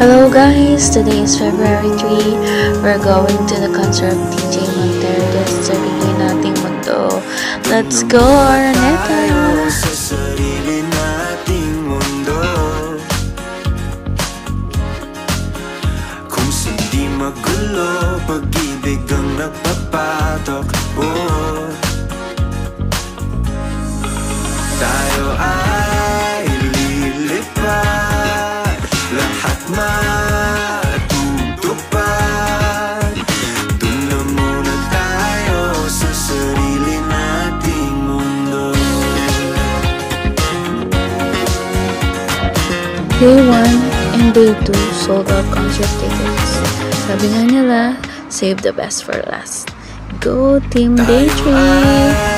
Hello guys, today is February 3. We're going to the concert of DJ Montero, Sarili Nating Mundo. Let's go, Araneta! Sa sarili nating mundo, kung hindi magulo, pag-ibig ang nagpapatok. Tayo ay lilipad, lahat matutupad. Dun na muna tayo sa sarili nating mundo. Day 1 and Day 2 sold out concert tickets. Sabi nga nila, save the best for last. Go Team Day 3!